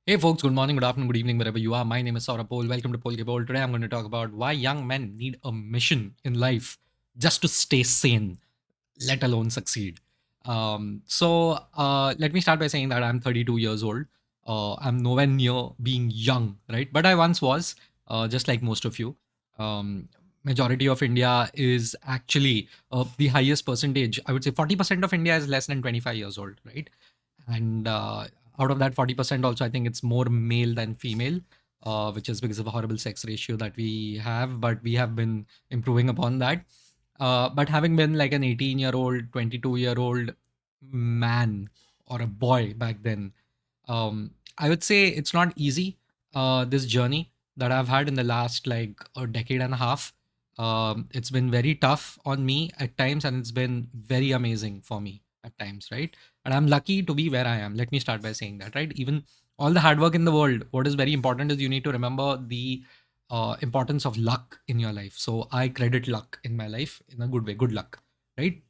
Hey folks, good morning, good afternoon, good evening, wherever you are. My name is Saurabh Pol. Welcome to Polke Bowl. Today I'm going to talk about why young men need a mission in life just to stay sane, let alone succeed. Let me start by saying that I'm 32 years old. I'm nowhere near being young, right? But I once was, just like most of you. Um, Majority of India is actually the highest percentage. I would say 40% of India is less than 25 years old, right? And out of that 40% also, I think it's more male than female, which is because of a horrible sex ratio that we have, but we have been improving upon that. But having been like an 18-year-old, 22-year-old man or a boy back then, I would say it's not easy. This journey that I've had in the last like a decade and a half, it's been very tough on me at times, and it's been very amazing for me at times, right? And I'm lucky to be where I am. Let me start by saying that, right? Even all the hard work in the world, what is very important is you need to remember the importance of luck in your life. So I credit luck in my life in a good way, good luck, right?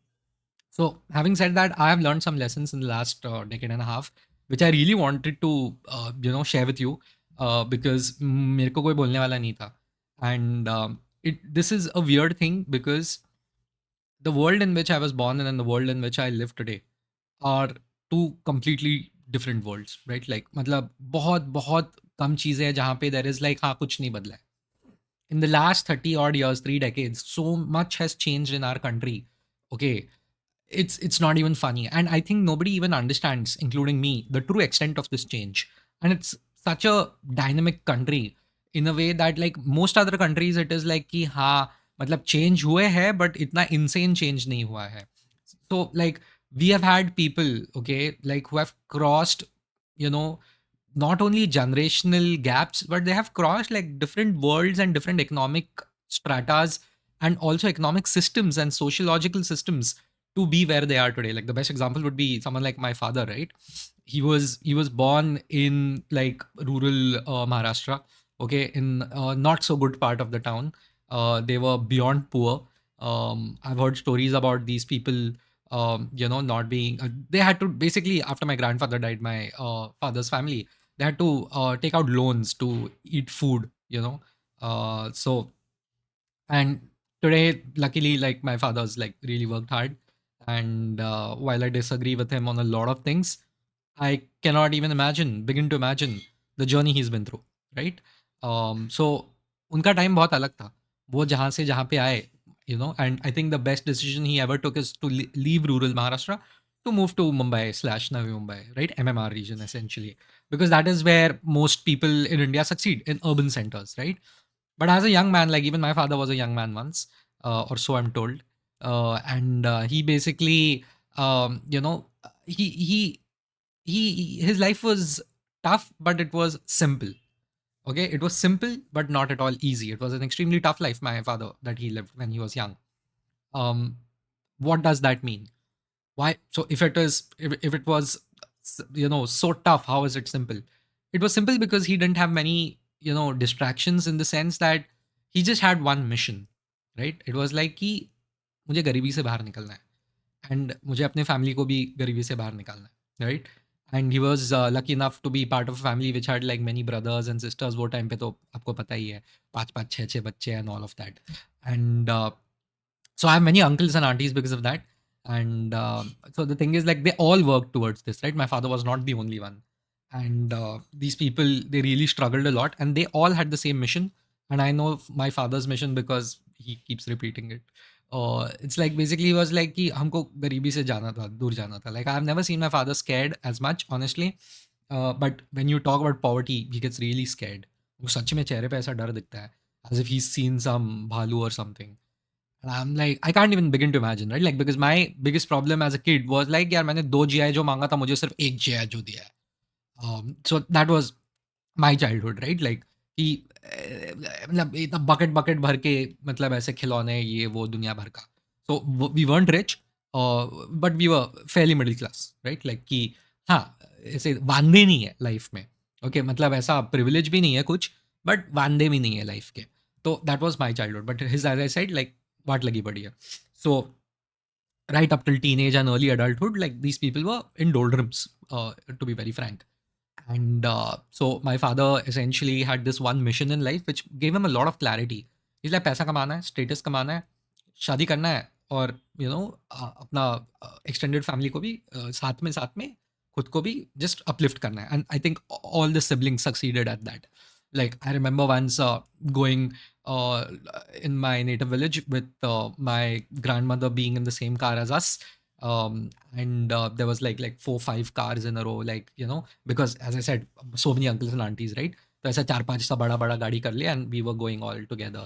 So, having said that, I have learned some lessons in the last decade and a half, which I really wanted to, share with you, because मेरे को कोई बोलने वाला नहीं था. And this is a weird thing because the world in which I was born and the world in which I live today are two completely different worlds, right? Like, मतलब बहुत बहुत कम चीज़ें हैं जहाँ पे there is like हाँ कुछ नहीं बदला है. In the last 30 odd years, 3 decades, so much has changed in our country. Okay, it's not even funny, and I think nobody even understands, including me, the true extent of this change. And it's such a dynamic country in a way that like most other countries, it is like कि हाँ मतलब change हुए हैं but इतना insane change नहीं हुआ है. So like we have had people, okay, like who have crossed, you know, not only generational gaps, but they have crossed like different worlds and different economic stratas and also economic systems and sociological systems to be where they are today. Like the best example would be someone like my father, right? He was born in like rural Maharashtra, okay, in not so good part of the town. They were beyond poor. I've heard stories about these people, not being. They had to basically, after my grandfather died, my father's family, they had to take out loans to eat food. So and today, luckily, like my father's like really worked hard, and while I disagree with him on a lot of things, I cannot even begin to imagine the journey he's been through, right? So उनका time बहुत अलग था. वो जहाँ से जहाँ पे आए, and I think the best decision he ever took is to leave rural Maharashtra to move to Mumbai/Navi Mumbai, right? MMR region essentially, because that is where most people in India succeed in urban centers, right? But as a young man, like even my father was a young man once, or so I'm told, and he basically, he his life was tough, but it was simple. Okay, it was simple, but not at all easy. It was an extremely tough life, my father, that he lived when he was young. Um, what does that mean? Why? So if it was so tough, how is it simple? It was simple because he didn't have many distractions, in the sense that he just had one mission, right? It was like कि मुझे गरीबी से बाहर निकलना है, and मुझे अपने family को भी गरीबी से बाहर निकालना है, right? And he was lucky enough to be part of family which had like many brothers and sisters. वो टाइम पे तो आपको पता ही है, पाँच पाँच छः छः बच्चे and all of that. And so I have many uncles and aunties because of that. And so the thing is, like, they all worked towards this, right? My father was not the only one. And these people, they really struggled a lot, and they all had the same mission. And I know my father's mission because he keeps repeating it. It's like basically he was like कि हमको गरीबी से जाना था, दूर जाना था. Like, I've never seen my father scared as much, honestly. But when you talk about poverty, he gets really scared. वो सच में चेहरे पे ऐसा डर दिखता है, as if he's seen some bhalu or something. And I'm like, I can't even begin to imagine, right? Like, because my biggest problem as a kid was like, यार मैंने 2 GI जो मांगा था, मुझे सिर्फ एक GI जो दिया है. So that was my childhood, right? Like कि मतलब इतना बकेट बकेट भर के, मतलब ऐसे खिलौने, ये वो दुनिया भर का. So we weren't rich, but we were fairly middle class, right? Like कि हाँ, ऐसे वांदे नहीं है लाइफ में. ओके, मतलब ऐसा प्रिविलेज भी नहीं है कुछ, बट वांदे भी नहीं है लाइफ के. तो that was my childhood. But his, as I said, like what लगी पड़ी है. सो right up till teenage and early adulthood, like these people were in doldrums, to be very frank. And so my father essentially had this one mission in life which gave him a lot of clarity. He's like, पैसा कमाना है, status कमाना है, शादी करना है, और अपना एक्सटेंडेड फैमिली को भी साथ में खुद को भी जस्ट अपलिफ्ट करना है. And I think all the siblings succeeded at that. Like I remember once going in my native village with my grandmother being in the same car as us. And there was like 4-5 cars in a row, like, because as I said, so many uncles and aunties, right? तो ऐसा 4-5 सा बड़ा गाड़ी कर लिया, and we were going all together,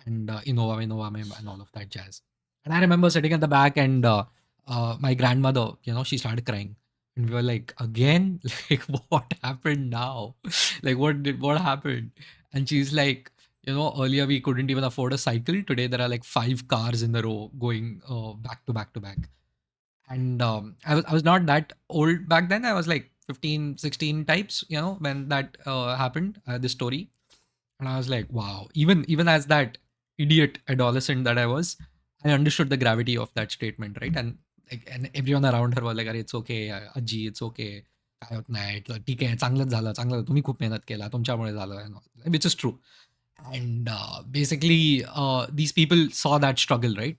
and Innova में and all of that jazz. And I remember sitting at the back, and my grandmother, she started crying, and we were like, again, like what happened now? Like what happened? And she's like, earlier we couldn't even afford a cycle. Today there are like 5 cars in a row going back to back to back. And I was not that old back then. I was like 15, 16 types, when that happened, this story. And I was like, wow. Even as that idiot adolescent that I was, I understood the gravity of that statement, right? And everyone around her was like, "अरे, it's okay, आजी, it's okay. काय होत नाही. ठीक आहे, चांगलंच झालं, चांगलं झालं. तुम्ही खूप मेहनत केला, तुमच्यामुळे झालं," and all, which is true. And basically, these people saw that struggle, right?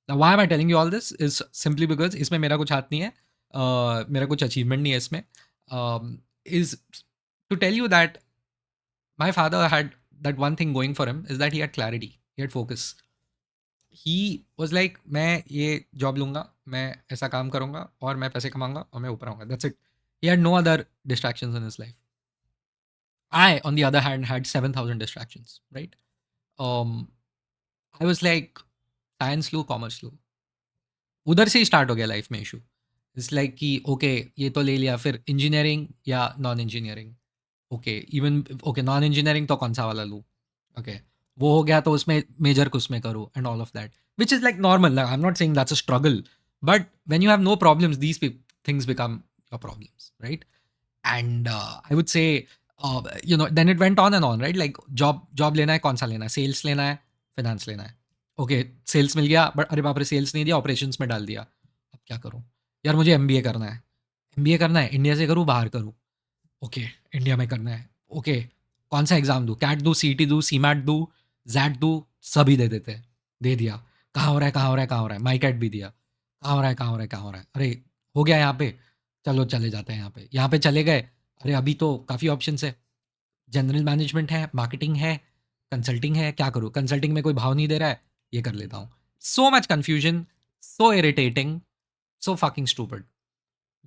Now, why am I telling you all this? Is simply because इसमें मेरा कुछ हाथ नहीं है, मेरा कुछ achievement नहीं है इसमें. Is to tell you that my father had that one thing going for him, is that he had clarity, he had focus. He was like, मैं ये जॉब लूँगा, मैं ऐसा काम करूँगा, और मैं पैसे कमाऊँगा, और मैं ऊपर आऊँगा. That's it. He had no other distractions in his life. I, on the other hand, had 7,000 distractions, right? Um, I was like, science लूँ, कॉमर्स लूँ. उधर से ही स्टार्ट हो गया लाइफ में इशू. इट्स लाइक कि ओके, ये तो ले लिया, फिर इंजीनियरिंग या non engineering. Okay, even okay, non engineering तो कौन सा वाला लूँ? ओके, वो हो गया तो उसमें मेजर किस में करूँ, and all of that, which is like normal. I am not saying that's a struggle, but when you have no problems, these things become your problems, right? And I would say, then it went on and on, right? Like job लेना है, कौन सा लेना है? Sales लेना है, finance लेना है. ओके, सेल्स मिल गया, बट अरे बाप रे, सेल्स नहीं दिया, ऑपरेशंस में डाल दिया. अब क्या करूँ? यार मुझे एमबीए करना है. एमबीए करना है, इंडिया से करूँ, बाहर करूँ? ओके, इंडिया में करना है. ओके, कौन सा एग्जाम दूँ? कैट दूँ, सीटी दूँ, सीमैट दूँ, जैट दूँ? सभी दे देते हैं. दे दिया. कहाँ हो रहा है, कहाँ हो रहा है, कहाँ हो रहा है? माई कैट भी दिया. कहाँ हो रहा है, कहाँ हो रहा है, कहाँ हो रहा है? अरे हो गया यहाँ पे, चलो चले जाते हैं यहाँ पे. यहाँ पे चले गए, अरे अभी तो काफ़ी ऑप्शंस है. जनरल मैनेजमेंट है, मार्केटिंग है, कंसल्टिंग है, क्या करूँ? कंसल्टिंग में कोई भाव नहीं दे रहा है, ये कर लेता हूँ. So much confusion, so irritating, so fucking stupid.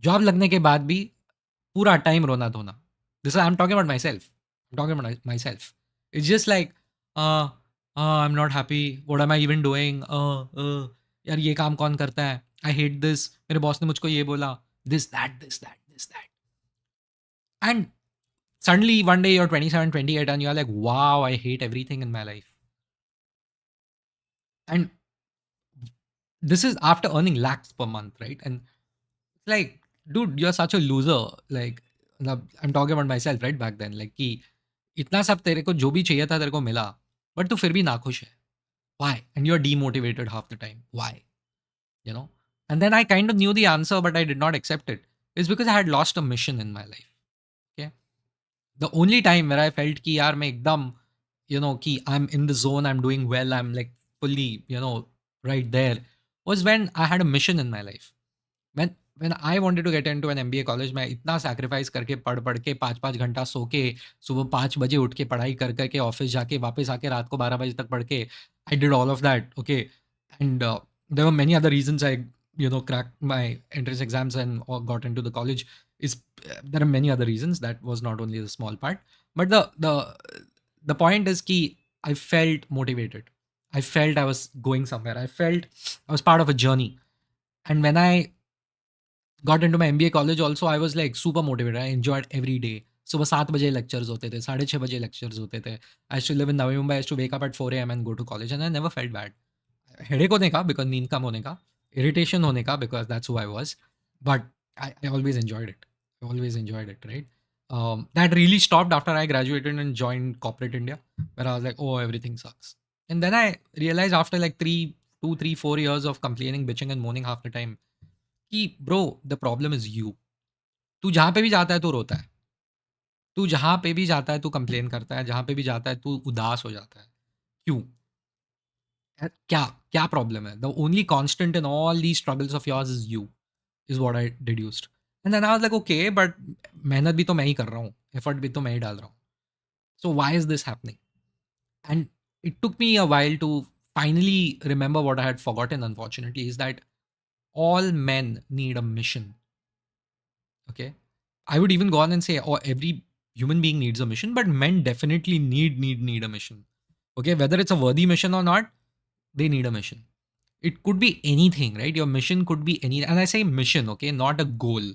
Job लगने के बाद भी पूरा टाइम रोना धोना. This I am talking about my self. Talking about my self. It's just like, I am not happy, what am I even doing, यार ये काम कौन करता है, आई हेट दिस, मेरे बॉस ने मुझको ये बोला, this that this that this that. And suddenly one day you're 27, 28, and you're like, wow, I hate everything in my life. And this is after earning lakhs per month, right? And it's like, dude, you're such a loser. Like, I'm talking about myself, right? Back then, like कि इतना सब तेरे को जो भी चाहिए था तेरे को मिला, बट तू फिर भी नाखुश है. Why? And you're demotivated half the time. Why? You know? And then I kind of knew the answer, but I did not accept it. It's because I had lost a mission in my life. Okay? The only time where I felt कि यार मैं एकदम, कि I'm in the zone, I'm doing well, I'm like fully, right there, was when I had a mission in my life. When I wanted to get into an MBA college, मैं इतना sacrifice करके पढ़ के 5-5 घंटा सो के, सुबह 5 बजे उठ के पढ़ाई कर के ऑफिस जाके वापस आके रात को 12 बजे तक पढ़ के, I did all of that, okay? And there were many other reasons I, cracked my entrance exams and or got into the college. Is There are many other reasons. That was not only the small part, but the point is कि I felt motivated. I felt I was going somewhere. I felt I was part of a journey. And when I got into my MBA college also, I was like super motivated. I enjoyed every day. सुबह 7 बजे lectures होते थे, 6:30 बजे lectures होते थे. I used to live in Navi Mumbai. I used to wake up at 4 a.m. and go to college, and I never felt bad. Headache होने का, because नींद कम होने का, इरिटेशन होने का, because that's who I was, but I always enjoyed it. I always enjoyed it, right? That really stopped after I graduated and joined corporate India, where I was like, oh, everything sucks. And then I realized after like 4 years of complaining, bitching and moaning half the time, कि bro, the problem is you. तू जहाँ पे भी जाता है तो रोता है. तू जहाँ पे भी जाता है तू कंप्लेन करता है, जहाँ पे भी जाता है तू उदास हो जाता है। क्यों? क्या क्या प्रॉब्लम है? The only constant in all these struggles of yours is you, is what I deduced. And then I was like okay, but मेहनत भी तो मैं ही कर रहा हूँ, एफर्ट भी तो मैं ही डाल रहा हूँ, so why is this happening? And it took me a while to finally remember what I had forgotten, unfortunately, is that all men need a mission. Okay. I would even go on and say, oh, every human being needs a mission, but men definitely need a mission. Okay. Whether it's a worthy mission or not, they need a mission. It could be anything, right? Your mission could be any, and I say mission, okay, not a goal.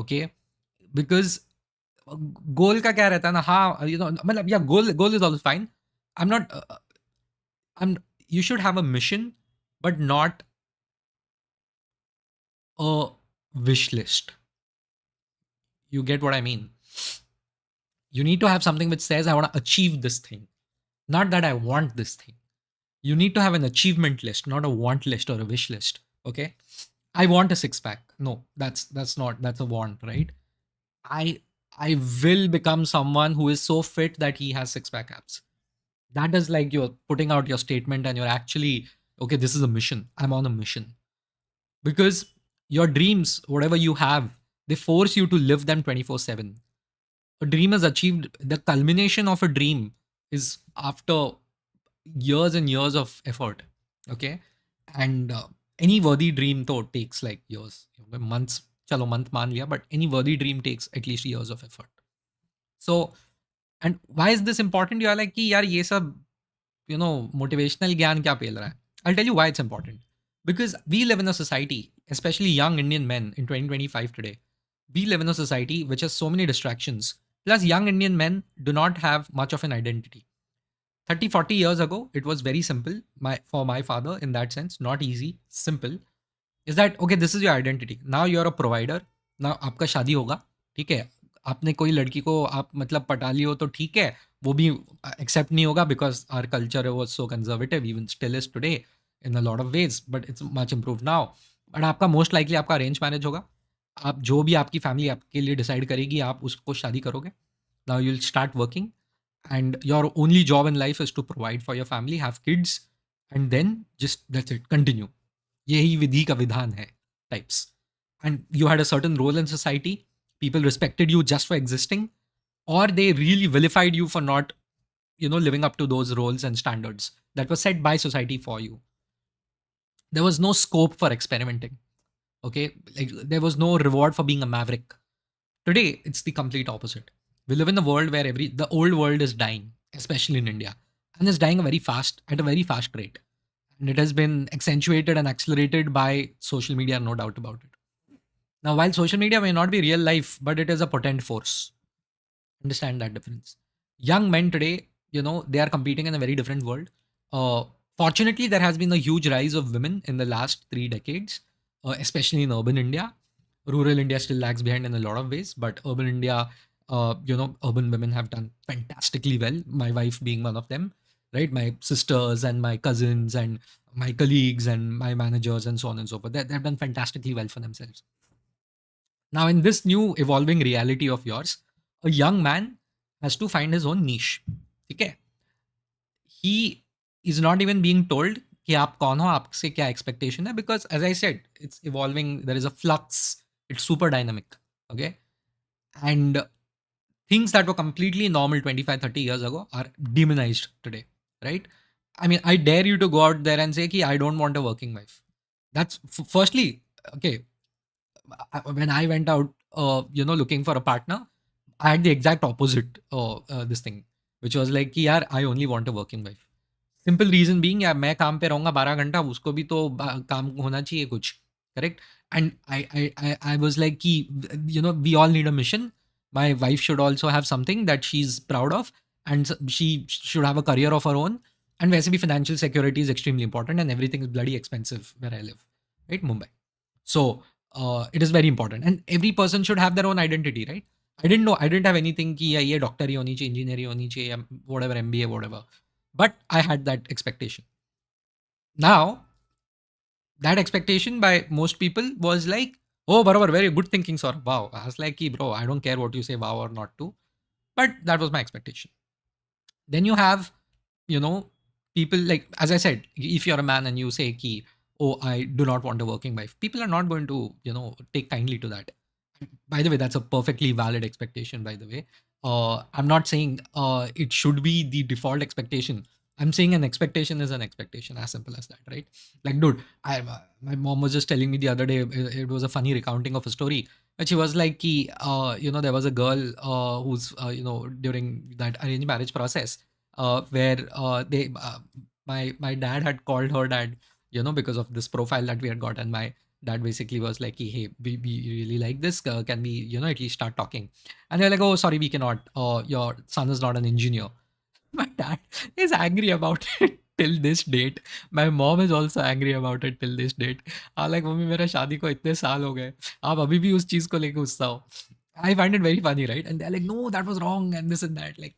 Okay. Because goal का क्या रहता है ना, हाँ, मतलब, yeah, goal is also fine. I'm not I'm You should have a mission, but not a wish list. You get what I mean? You need to have something which says, I want to achieve this thing, not that I want this thing. You need to have an achievement list, not a want list or a wish list. Okay. I want a six pack. No, that's a want, right? I I will become someone who is so fit that he has six pack abs. That is like you're putting out your statement and you're actually, okay, this is a mission. I'm on a mission. Because your dreams, whatever you have, they force you to live them 24/7. A dream is achieved, the culmination of a dream is after years and years of effort. Okay. And any worthy dream though takes like years, months. Chalo month मान लिया, but any worthy dream takes at least years of effort. So, and why is this important? You are like कि यार ये सब motivational ज्ञान क्या पेल रहा है? I'll tell you why it's important. Because we live in a society, especially young Indian men in 2025 today, we live in a society which has so many distractions. Plus, young Indian men do not have much of an identity. 30, 40 years ago, it was very simple for my father in that sense, not easy, simple. Is that, okay, this is your identity. Now you're a provider. Now आपका शादी होगा, ठीक है? आपने कोई लड़की को आप मतलब पटा ली हो तो ठीक है, वो भी एक्सेप्ट नहीं होगा because our culture was so conservative, even still is today in a lot of ways, but it's much improve now. But आपका मोस्ट लाइकली आपका अरेंज मैरिज होगा। आप जो भी आपकी फैमिली आपके लिए डिसाइड करेगी आप उसको शादी करोगे। Now you will start working and your only job in life is to provide for your family, have kids, and then just that's it, continue. यही विधि का विधान है, types. And you had a certain role in society, people respected you just for existing, or they really vilified you for not living up to those roles and standards that were set by society for you. There was no scope for experimenting. Okay, like there was no reward for being a maverick. Today it's the complete opposite. We live in a world where the old world is dying, especially in India, and is dying at a very fast rate, and it has been accentuated and accelerated by social media, no doubt about it. Now, while social media may not be real life, but it is a potent force. Understand that difference. Young men today, they are competing in a very different world. Uh, Fortunately, there has been a huge rise of women in the last 3 decades, especially in urban India. Rural India still lags behind in a lot of ways, but urban India, urban women have done fantastically well. My wife being one of them, right? My sisters and my cousins and my colleagues and my managers and so on and so forth. They've done fantastically well for themselves. Now, in this new evolving reality of yours, a young man has to find his own niche. Okay, he is not even being told कि आप कौन हो, आपसे क्या expectation है, because as I said, it's evolving. There is a flux. It's super dynamic. Okay, and things that were completely normal 25, 30 years ago are demonized today, right? I mean, I dare you to go out there and say कि I don't want a working wife. That's firstly, okay, when I went out, looking for a partner, I had the exact opposite. This thing, which was like कि यार I only want a working wife. Simple reason being यार मैं काम पे रहूँगा 12 घंटा, उसको भी तो काम होना चाहिए कुछ, correct? And I was like कि we all need a mission. My wife should also have something that she's proud of, and she should have a career of her own. And वैसे भी financial security is extremely important, and everything is bloody expensive where I live, right? Mumbai. So it is very important, and every person should have their own identity, right? I didn't know, I didn't have anything कि ये doctor ही होनी चाहिए, engineer ही होनी चाहिए, whatever, MBA, whatever. But I had that expectation. Now, that expectation by most people was like, oh, barabar, very good thinking, sir. Wow. I was like, bro, I don't care what you say, wow or not to. But that was my expectation. Then you have, you know, people like, as I said, if you're a man and you say ki, oh, I do not want a working wife, people are not going to, take kindly to that. By the way, that's a perfectly valid expectation, by the way. I'm not saying it should be the default expectation. I'm saying an expectation is an expectation, as simple as that, right? Like, dude, my mom was just telling me the other day, it was a funny recounting of a story. But she was like, there was a girl who's, during that arranged marriage process, where my dad had called her dad, because of this profile that we had got, and my dad basically was like, hey, we really like this. Can we, at least start talking? And they're like, oh, sorry, we cannot. Your son is not an engineer. My dad is angry about it till this date. My mom is also angry about it till this date. Like, mummy मेरा शादी को इतने साल हो गए, आप अभी भी उस चीज को लेके गुस्सा हो. I find it very funny, right? And they're like, no, that was wrong, and this and that. Like,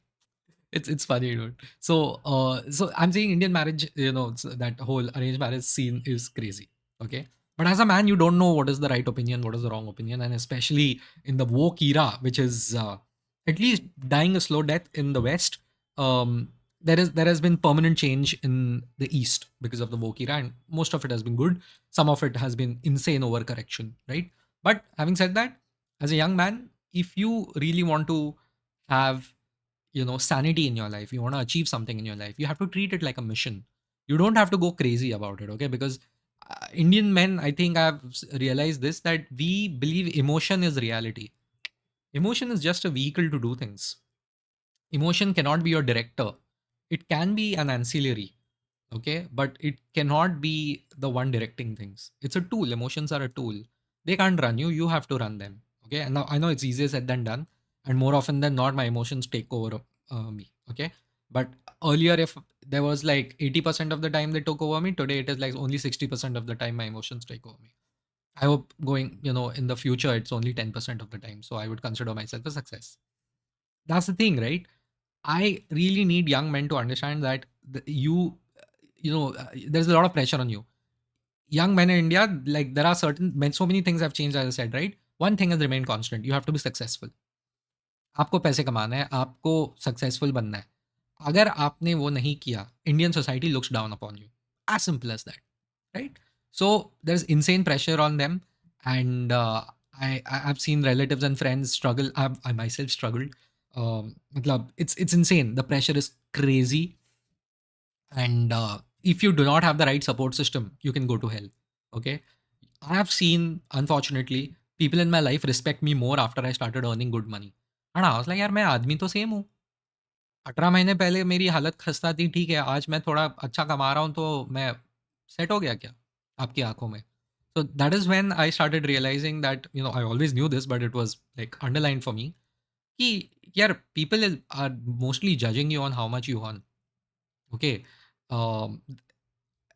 it's funny, dude. So I'm saying Indian marriage, that whole arranged marriage scene is crazy. Okay. But as a man, you don't know what is the right opinion, what is the wrong opinion, and especially in the woke era, which is at least dying a slow death in the West. There has been permanent change in the East because of the woke era, and most of it has been good. Some of it has been insane overcorrection, right? But having said that, as a young man, if you really want to have, sanity in your life, you want to achieve something in your life, you have to treat it like a mission. You don't have to go crazy about it, okay? Because Indian men, I think I've realized this, that we believe emotion is reality. Emotion is just a vehicle to do things. Emotion cannot be your director. It can be an ancillary, okay, but it cannot be the one directing things. It's a tool. Emotions are a tool. They can't run you, you have to run them. Okay, and now I know it's easier said than done, and more often than not my emotions take over me. Okay, but earlier, if there was like 80% of the time they took over me, today it is like only 60% of the time my emotions take over me. I hope going, in the future it's only 10% of the time, so I would consider myself a success. That's the thing, right? I really need young men to understand that there's a lot of pressure on you. Young men in India, like, there are so many things have changed, as I said, right? One thing has remained constant. You have to be successful. आपको पैसे कमाना है, आपको successful बनना है. अगर आपने वो नहीं किया, Indian society looks down upon you. As simple as that, right? So there's insane pressure on them, and I've seen relatives and friends struggle. I myself struggled. It's insane. The pressure is crazy, and if you do not have the right support system, you can go to hell. Okay, I have seen, unfortunately, people in my life respect me more after I started earning good money. And I was like, यार मैं आदमी तो same हूँ. 18 महीने पहले मेरी हालत खस्ता थी, ठीक है, आज मैं थोड़ा अच्छा कमा रहा हूँ, तो मैं सेट हो गया क्या आपकी आंखों में? So that is when I started realizing that, I always knew this, but it was like underlined for me, कि यार, people are mostly judging you on how much you earn. Okay. um,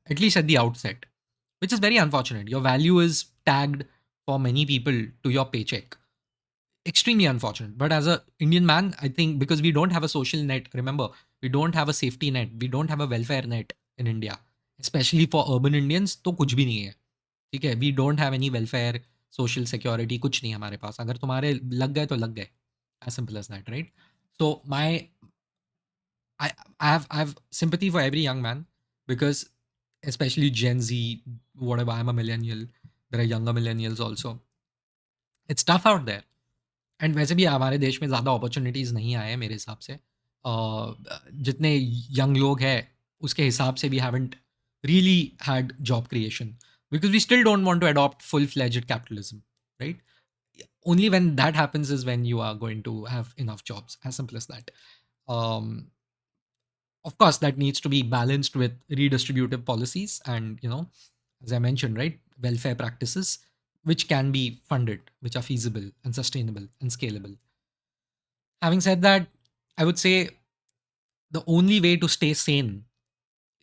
at least at the outset, which is very unfortunate. Your value is tagged for many people to your paycheck. Extremely unfortunate. But as a Indian man, I think, because we don't have a social net, remember, we don't have a safety net, we don't have a welfare net in India, especially for urban Indians. तो कुछ भी नहीं है, ठीक है? We don't have any welfare, social security, कुछ नहीं है हमारे पास. अगर तुम्हारे लग गए तो लग गए. As simple as that, right? So I have sympathy for every young man, because especially Gen Z, whatever. I'm a millennial. There are younger millennials also. It's tough out there. And वैसे भी हमारे देश में ज़्यादा opportunities नहीं आए हैं मेरे हिसाब से. जितने यंग लोग हैं, उसके हिसाब से we haven't really had job creation, because we still don't want to adopt full fledged capitalism, right? Only when that happens is when you are going to have enough jobs. As simple as that. Um, of course, that needs to be balanced with redistributive policies and, as I mentioned, right, welfare practices, which can be funded, which are feasible and sustainable and scalable. Having said that, I would say the only way to stay sane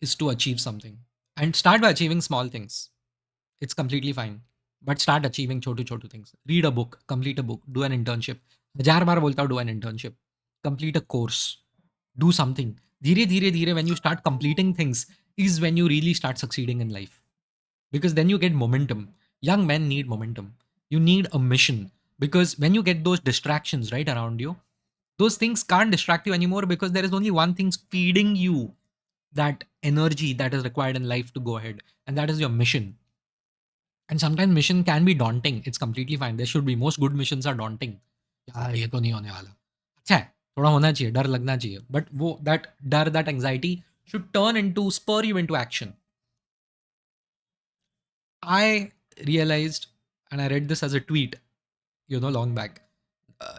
is to achieve something, and start by achieving small things. It's completely fine, but start achieving Chhotu Chhotu things. Read a book, complete a book, do an internship. हजार बार बोलता हूँ, do an internship, complete a course, do something. धीरे धीरे धीरे, when you start completing things, is when you really start succeeding in life, because then you get momentum. Young men need momentum. You need a mission, because when you get those distractions right around you, Those things can't distract you anymore because there is only one thing feeding you that energy that is required in life to go ahead, and that is your mission. And sometimes mission can be daunting. It's completely fine. There should be. Most good missions are daunting. यार ये तो नहीं होने वाला. अच्छा है, थोड़ा होना चाहिए, डर लगना चाहिए. But वो that डर, that anxiety should turn into spur you into action. I realized, and I read this as a tweet, long back,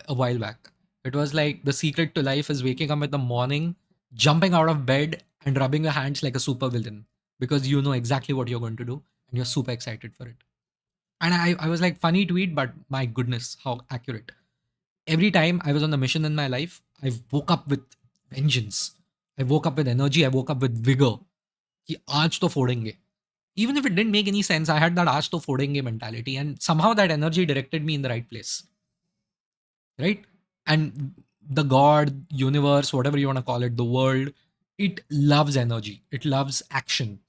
a while back. It was like the secret to life is waking up in the morning, jumping out of bed, and rubbing your hands like a super villain because you know exactly what you're going to do and you're super excited for it. And I was like, funny tweet, but my goodness, how accurate. Every time I was on the mission in my life, I woke up with vengeance. I woke up with energy. I woke up with vigor. कि आज तो फोड़ेंगे. Even if it didn't make any sense, I had that आज तो फोड़ेंगे mentality, and somehow that energy directed me in the right place, right? And the God, universe, whatever you want to call it, the world, it loves energy. It loves action.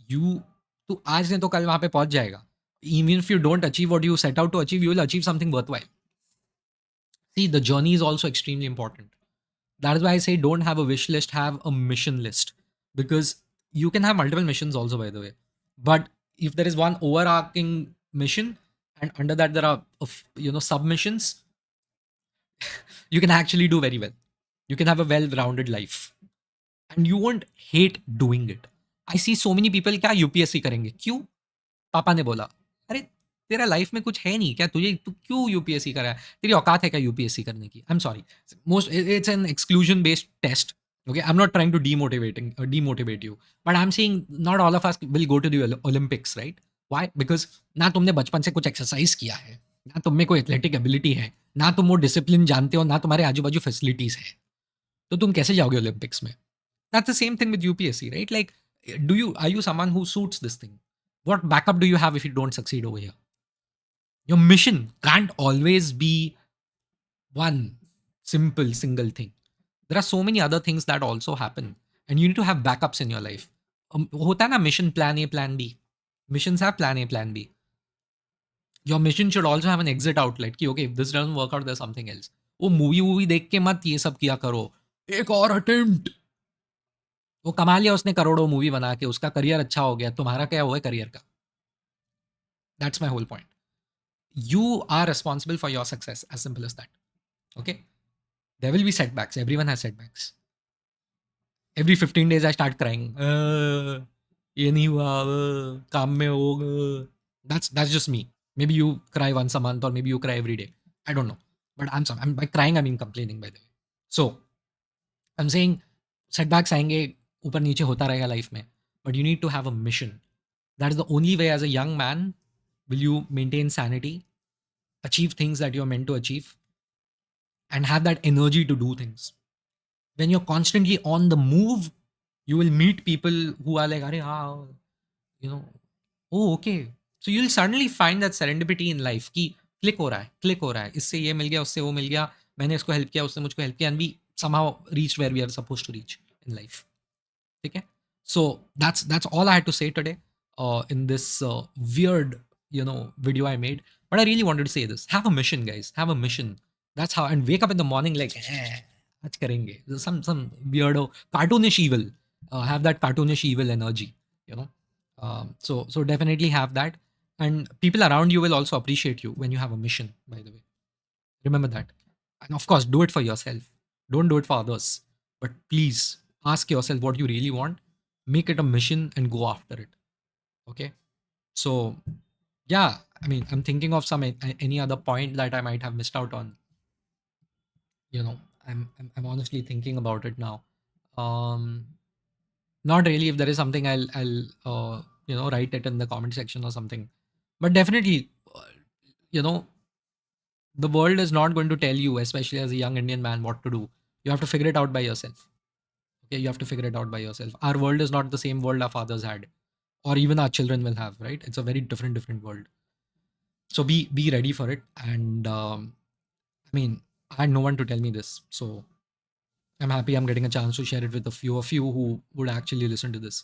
You, तो आज नहीं तो कल वहां पे पहुंच जाएगा. Even if you don't achieve what you set out to achieve, you will achieve something worthwhile. See, the journey is also extremely important. That is why I say don't have a wish list, have a mission list. Because you can have multiple missions also, by the way. But if there is one overarching mission, and under that there are sub missions, you can actually do very well. You can have a well-rounded life. And you won't hate doing it. I see so many people क्या UPSC करेंगे क्यों पापा ने बोला अरे तेरा life में कुछ है नहीं क्या तू क्यों यूपीएससी कर रहा है तेरी औकात है क्या यूपीएससी करने की I am sorry most it's an exclusion based test okay I'm not trying to demotivate you but I'm saying not all of us will go to the Olympics right why because ना तुमने बचपन से कुछ exercise किया है ना तुम में कोई एथलेटिक एबिलिटी है ना तुम वो डिसिप्लिन जानते हो ना तुम्हारे आजू बाजू फैसिलिटीज है तो तुम कैसे जाओगे ओलंपिक्स में that's the same thing with UPSC, right? Like, are you someone who suits this thing? What backup do you have if you don't succeed over here? Your mission can't always be one simple single thing. There are so many other things that also happen, and you need to have backups in your life. होता है ना mission plan A, plan B. Missions have plan A, plan B. Your mission should also have an exit outlet कि okay, if this doesn't work out, there's something else. वो movie देख के मत ये सब किया करो. एक और अटेम्प्ट वो कमा लिया उसने करोड़ों मूवी बना के उसका करियर अच्छा हो गया तुम्हारा क्या हुआ करियर का that's my whole point you are responsible for your success as simple as that okay there will be setbacks everyone has setbacks every 15 days I start crying ये नहीं हुआ काम में हो that's just me maybe you cry once a month or maybe you cry every day I don't know but I'm by crying I mean complaining by the way so I'm saying setbacks आएंगे ऊपर नीचे होता रहेगा life में but you need to have a mission that is the only way as a young man will you maintain sanity, achieve things that you're meant to achieve, and have that energy to do things. When you're constantly on the move, you will meet people who are like, Are, you know, oh, okay. So you'll suddenly find that serendipity in life कि click हो रहा है, इससे ये मिल गया, उससे वो मिल गया, मैंने इसको हेल्प किया, उसने मुझको हेल्प किया, and we somehow reached where we are supposed to reach in life. Okay? So that's all I had to say today in this weird video I made, but I really wanted to say this: have a mission, guys, have a mission. That's how. And wake up in the morning like आज करेंगे. Some weirdo cartoonish evil, have that cartoonish evil energy, you know. So definitely have that, and people around you will also appreciate you when you have a mission, by the way. Remember that. And of course, do it for yourself. Don't do it for others. But please ask yourself what you really want, make it a mission, and go after it. Okay. So, yeah, I mean, I'm thinking of any other point that I might have missed out on. You know, I'm honestly thinking about it now. Um, Not really. If there is something, I'll write it in the comment section or something. But definitely, you know, the world is not going to tell you, especially as a young Indian man, what to do. You have to figure it out by yourself. Okay, you have to figure it out by yourself. Our world is not the same world our fathers had, or even our children will have. Right? It's a very different world. So be ready for it. And I mean, I had no one to tell me this, so I'm happy I'm getting a chance to share it with a few of you who would actually listen to this.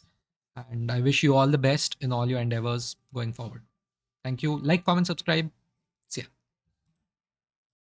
And I wish you all the best in all your endeavors going forward. Thank you. Like, comment, subscribe.